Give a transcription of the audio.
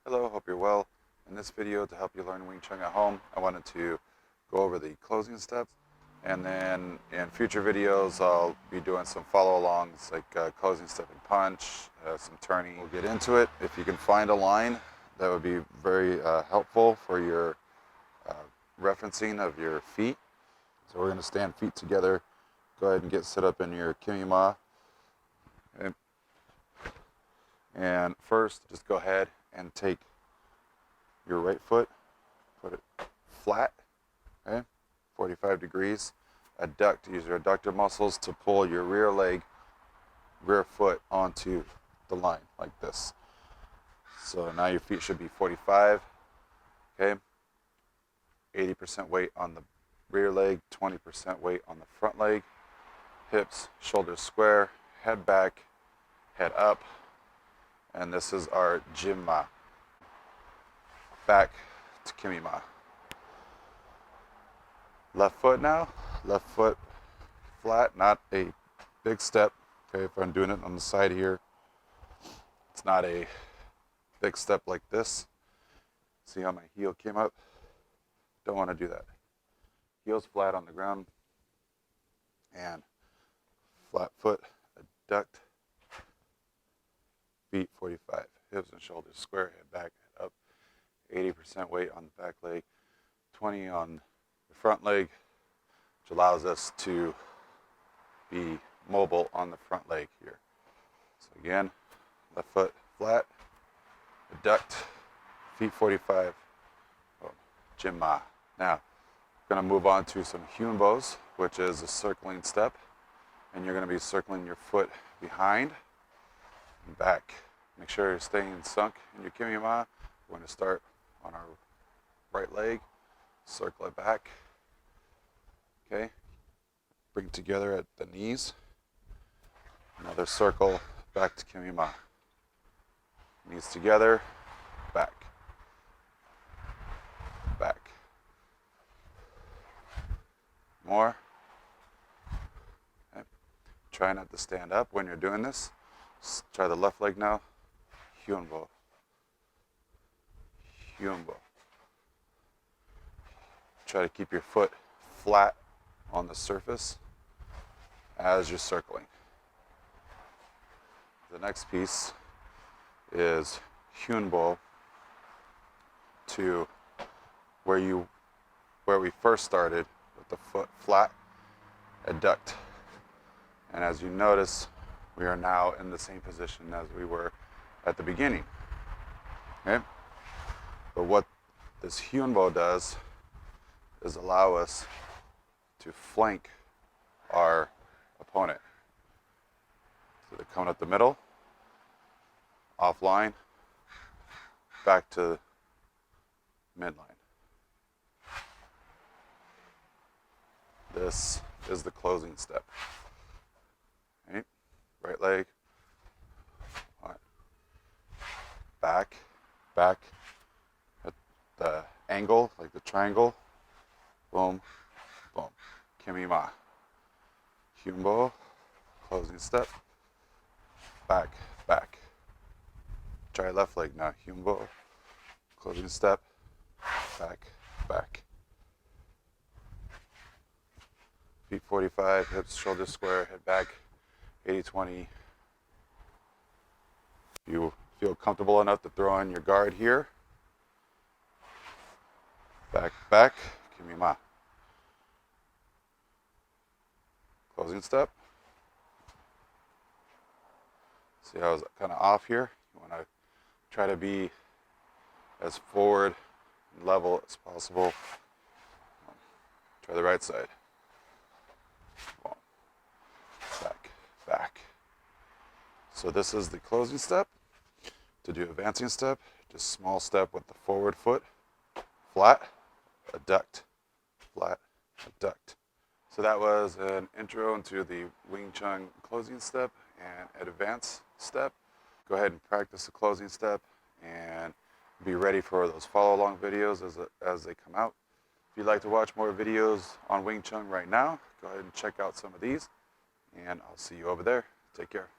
Hello, hope you're well. In this video, to help you learn Wing Chun at home, I wanted to go over the closing steps, and then in future videos I'll be doing some follow-alongs like closing step and punch, some turning. We'll get into it. If you can find a line, that would be very helpful for your referencing of your feet. So we're going to stand feet together. Go ahead and get set up in your Chun-Jin-Ma. Okay. And first, just go ahead and take your right foot, put it flat, okay, 45 degrees. Adduct, use your adductor muscles to pull your rear foot onto the line like this. So now your feet should be 45, okay? 80% weight on the rear leg, 20% weight on the front leg. Hips, shoulders square, head back, head up. And this is our Jin-Ma. Back to Chun-Jin-Ma. Left foot now. Left foot flat, not a big step. Okay, if I'm doing it on the side here, it's not a big step like this. See how my heel came up? Don't want to do that. Heel's flat on the ground. And flat foot, adduct. Feet 45, hips and shoulders square, head back, head up. 80% weight on the back leg, 20 on the front leg, which allows us to be mobile on the front leg here. So again, left foot flat, adduct, feet 45, Jin-Ma. Now, we're going to move on to some Huen-Bos, which is a circling step, and you're going to be circling your foot behind and back. Make sure you're staying sunk in your Chun-Jin-Ma. We're going to start on our right leg, circle it back. Okay, bring it together at the knees. Another circle back to Chun-Jin-Ma. Knees together, back, back. More. Okay. Try not to stand up when you're doing this. Try the left leg now. Huen-Bo. Huen-Bo. Try to keep your foot flat on the surface as you're circling. The next piece is Huen-Bo to where we first started with the foot flat, adduct. And as you notice, we are now in the same position as we were at the beginning. Okay? But what this Huen-Bo does is allow us to flank our opponent. So they're coming up the middle, offline, back to midline. This is the closing step. Right? Right leg, back, back, at the angle, like the triangle, boom, boom, Chun-Jin-Ma. Huen-Bo, closing step, back, back. Try left leg now, Huen-Bo, closing step, back, back. Feet 45, hips, shoulders square, head back, 80-20. If you feel comfortable enough to throw on your guard here, back, back, Chun-Jin-Ma. Closing step. See how I was kind of off here? You want to try to be as forward and level as possible. Try the right side. Back, back. So this is the closing step. To do advancing step, just small step with the forward foot, flat, adduct, flat, adduct. So that was an intro into the Wing Chun closing step and an advanced step. Go ahead and practice the closing step and be ready for those follow-along videos as they come out. If you'd like to watch more videos on Wing Chun right now, go ahead and check out some of these, and I'll see you over there. Take care.